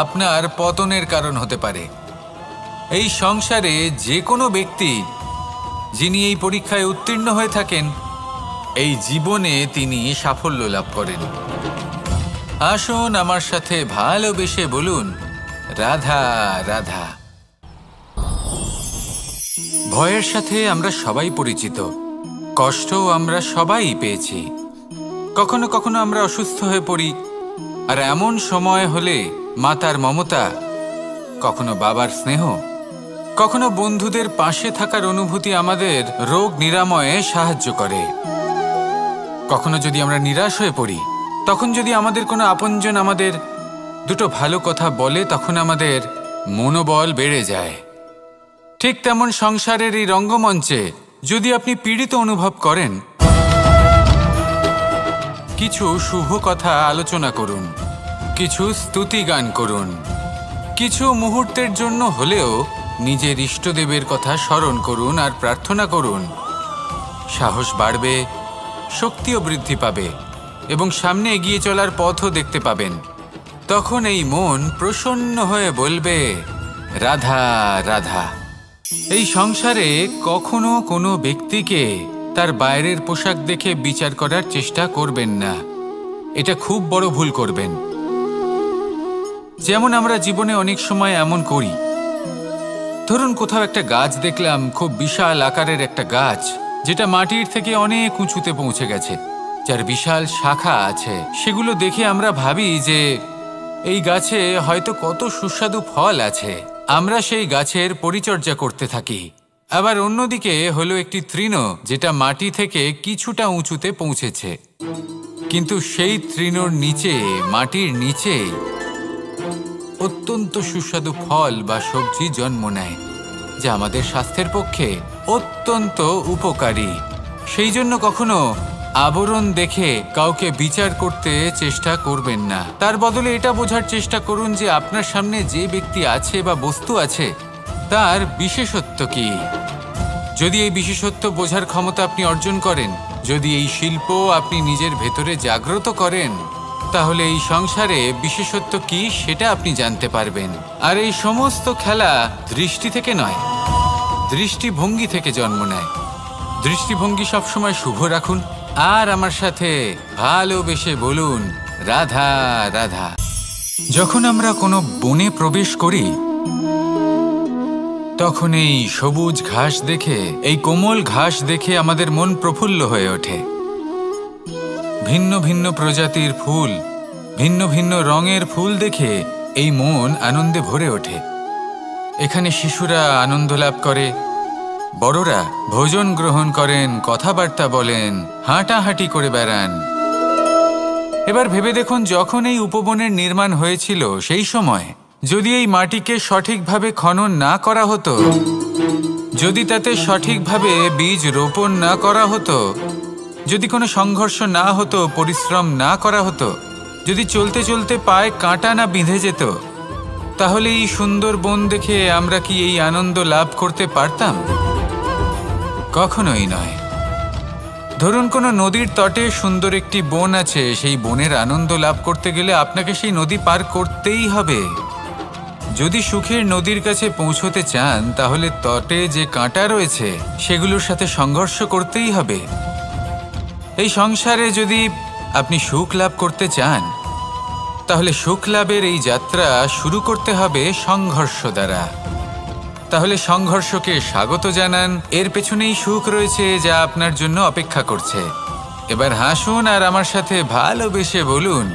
আপনার পতনের কারণ হতে পারে। এই সংসারে যে কোনো ব্যক্তি যিনি এই পরীক্ষায় উত্তীর্ণ হয়ে থাকেন এই জীবনে তিনি সাফল্য লাভ করেন। আসুন আমার সাথে ভালোবেসে বলুন রাধা রাধা। ভয়ের সাথে আমরা সবাই পরিচিত, কষ্টও আমরা সবাই পেয়েছি। কখনো কখনো আমরা অসুস্থ হয়ে পড়ি, আর এমন সময় হলে মাতার মমতা, কখনো বাবার স্নেহ, কখনো বন্ধুদের পাশে থাকার অনুভূতি আমাদের রোগ নিরাময়ে সাহায্য করে। কখনো যদি আমরা নিরাশ হয়ে পড়ি, তখন যদি আমাদের কোনো আপনজন আমাদের দুটো ভালো কথা বলে তখন আমাদের মনোবল বেড়ে যায়। ঠিক তেমন সংসারের এই রঙ্গমঞ্চে যদি আপনি পীড়িত অনুভব করেন, কিছু শুভ কথা আলোচনা করুন, কিছু স্তুতি গান করুন, কিছু মুহূর্তের জন্য হলেও নিজের ইষ্টদেবের কথা স্মরণ করুন আর প্রার্থনা করুন। সাহস বাড়বে, শক্তিও বৃদ্ধি পাবে এবং সামনে এগিয়ে চলার পথও দেখতে পাবেন। তখন এই মন প্রসন্ন হয়ে বলবে রাধা রাধা। এই সংসারে কখনো কোনো ব্যক্তিকে তার বাইরের পোশাক দেখে বিচার করার চেষ্টা করবেন না, এটা খুব বড় ভুল করবেন। যেমন আমরা জীবনে অনেক সময় এমন করি, ধরুন কোথাও একটা গাছ দেখলাম, খুব বিশাল আকারের একটা গাছ যেটা মাটির থেকে অনেক উঁচুতে পৌঁছে গেছে। যার বিশাল শাখা আছে, সেগুলো দেখে আমরা ভাবি যে এই গাছে হয়তো কত সুস্বাদু ফল আছে। আমরা সেই গাছের পরিচর্যা করতে থাকি। আবার অন্যদিকে হলো একটি তৃণ, যেটা মাটি থেকে কিছুটা উঁচুতে পৌঁছেছে, কিন্তু সেই তৃণর নিচে, মাটির নিচে অত্যন্ত সুস্বাদু ফল বা সবজি জন্ম নেয়, যা আমাদের স্বাস্থ্যের পক্ষে অত্যন্ত উপকারী। সেই জন্য কখনো আবরণ দেখে কাউকে বিচার করতে চেষ্টা করবেন না। তার বদলে এটা বোঝার চেষ্টা করুন যে আপনার সামনে যে ব্যক্তি আছে বা বস্তু আছে তার বিশেষত্ব কি। যদি এই বিশেষত্ব বোঝার ক্ষমতা আপনি অর্জন করেন, যদি এই শিল্প আপনি নিজের ভেতরে জাগ্রত করেন, তাহলে এই সংসারে বিশেষত্ব কি সেটা আপনি জানতে পারবেন। আর এই সমস্ত খেলা দৃষ্টি থেকে নয়, দৃষ্টিভঙ্গি থেকে জন্ম নেয়। দৃষ্টিভঙ্গি সবসময় শুভ রাখুন আর আমার সাথে ভালোবেসে বলুন, রাধা রাধা। যখন আমরা কোনো বনে প্রবেশ করি, তখন এই সবুজ ঘাস দেখে, এই কোমল ঘাস দেখে আমাদের মন প্রফুল্ল হয়ে ওঠে। ভিন্ন ভিন্ন প্রজাতির ফুল, ভিন্ন ভিন্ন রঙের ফুল দেখে এই মন আনন্দে ভরে ওঠে। এখানে শিশুরা আনন্দ লাভ করে, বড়রা ভোজন গ্রহণ করেন, কথাবার্তা বলেন, হাঁটাহাঁটি করে বেড়ান। এবার ভেবে দেখুন, যখন এই উপবনের নির্মাণ হয়েছিল সেই সময় যদি এই মাটিকে সঠিকভাবে খনন না করা হতো, যদি তাতে সঠিকভাবে বীজ রোপণ না করা হতো, যদি কোনো সংঘর্ষ না হতো, পরিশ্রম না করা হতো, যদি চলতে চলতে পায়ে কাঁটা না বিঁধে যেত, তাহলে এই সুন্দর বন দেখে আমরা কি এই আনন্দ লাভ করতে পারতাম? কখনোই নয়। ধরুন কোনো নদীর তটে সুন্দর একটি বন আছে, সেই বনের আনন্দ লাভ করতে গেলে আপনাকে সেই নদী পার করতেই হবে। যদি সুখের নদীর কাছে পৌঁছতে চান, তাহলে তটে যে কাঁটা রয়েছে সেগুলোর সাথে সংঘর্ষ করতেই হবে। এই সংসারে যদি আপনি সুখ লাভ করতে চান, তাহলে সুখ লাভের এই যাত্রা শুরু করতে হবে সংঘর্ষ দ্বারা। তাহলে সংঘর্ষকে স্বাগত জানান, এর পেছনেই সুখ রয়েছে যা আপনার জন্য অপেক্ষা করছে। এবার হাসুন আর আমার সাথে ভালোবেসে বলুন,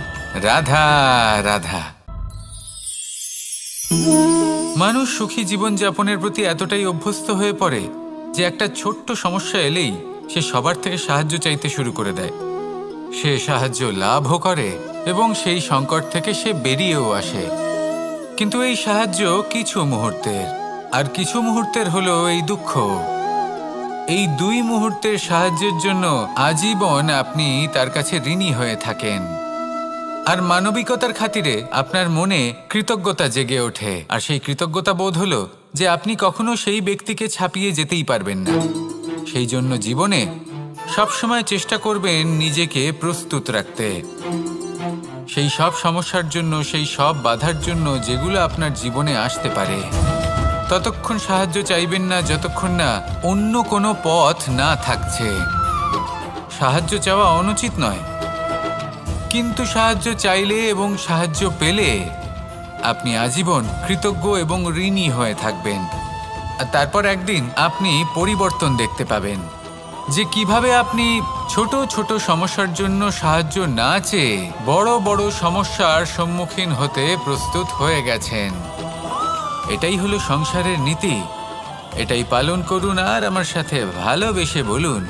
রাধা রাধা। মানুষ সুখী জীবনযাপনের প্রতি এতটাই অভ্যস্ত হয়ে পড়ে যে একটা ছোট্ট সমস্যা এলেই সে সবার থেকে সাহায্য চাইতে শুরু করে দেয়। সে সাহায্য লাভও করে এবং সেই সংকট থেকে সে বেরিয়েও আসে। কিন্তু এই সাহায্য কিছু মুহূর্তের, আর কিছু মুহূর্তের হলো এই দুঃখ। এই দুই মুহূর্তের সাহায্যের জন্য আজীবন আপনি তার কাছে ঋণী হয়ে থাকেন। আর মানবিকতার খাতিরে আপনার মনে কৃতজ্ঞতা জেগে ওঠে, আর সেই কৃতজ্ঞতা বোধ হলো যে আপনি কখনো সেই ব্যক্তিকে ছাপিয়ে যেতেই পারবেন না। সেই জন্য জীবনে সবসময় চেষ্টা করবেন নিজেকে প্রস্তুত রাখতে সেই সব সমস্যার জন্য, সেই সব বাধার জন্য যেগুলো আপনার জীবনে আসতে পারে। ততক্ষণ সাহায্য চাইবেন না যতক্ষণ না অন্য কোনো পথ না থাকছে। সাহায্য চাওয়া অনুচিত নয়, কিন্তু সাহায্য চাইলে এবং সাহায্য পেলে আপনি আজীবন কৃতজ্ঞ এবং ঋণী হয়ে থাকবেন। আর তারপর একদিন আপনি পরিবর্তন দেখতে পাবেন যে কিভাবে আপনি ছোট ছোট সমস্যার জন্য সাহায্য না চেয়ে বড় বড় সমস্যার সম্মুখীন হতে প্রস্তুত হয়ে গেছেন। এটাই হলো সংসারের নীতি। এটাই পালন করুন আর আমার সাথে ভালোবেসে বলুন,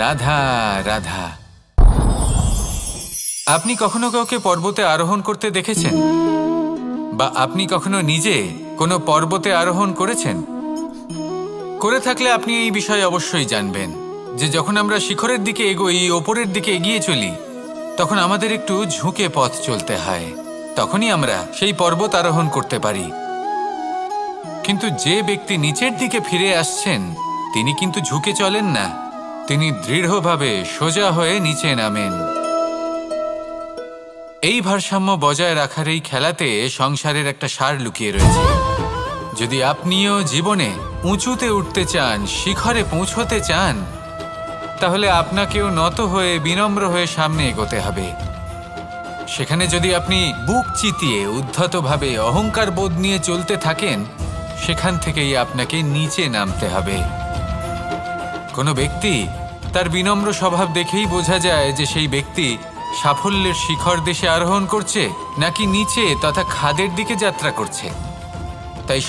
রাধা রাধা। আপনি কখনো কাউকে পর্বতে আরোহণ করতে দেখেছেন? বা আপনি কখনো নিজে কোনো পর্বতে আরোহণ করেছেন? করে থাকলে আপনি এই বিষয়ে অবশ্যই জানবেন যে যখন আমরা শিখরের দিকে এগোই, ওপরের দিকে এগিয়ে চলি, তখন আমাদের একটু ঝুঁকে পথ চলতে হয়। তখনই আমরা সেই পর্বত আরোহণ করতে পারি। কিন্তু যে ব্যক্তি নিচের দিকে ফিরে আসছেন, তিনি কিন্তু ঝুঁকে চলেন না, তিনি দৃঢ়ভাবে সোজা হয়ে নিচে নামেন। এই ভারসাম্য বজায় রাখার এই খেলাতে সংসারের একটা সার লুকিয়ে রয়েছে। যদি আপনিও জীবনে উঁচুতে উঠতে চান, শিখরে পৌঁছতে চান, তাহলে আপনাকেও নত হয়ে, বিনম্র হয়ে সামনে এগোতে হবে। সেখানে যদি আপনি বুক চিতিয়ে উদ্ধতভাবে অহংকার বোধ নিয়ে চলতে থাকেন, সেখান থেকেই আপনাকে নিচে নামতে হবে। কোনো ব্যক্তি তার বিনম্র স্বভাব দেখেই বোঝা যায় যে সেই ব্যক্তি সাফল্যের শিখর দেশে আরোহণ করছে নাকি নিচে তথা খাদের দিকে যাত্রা করছে। তাই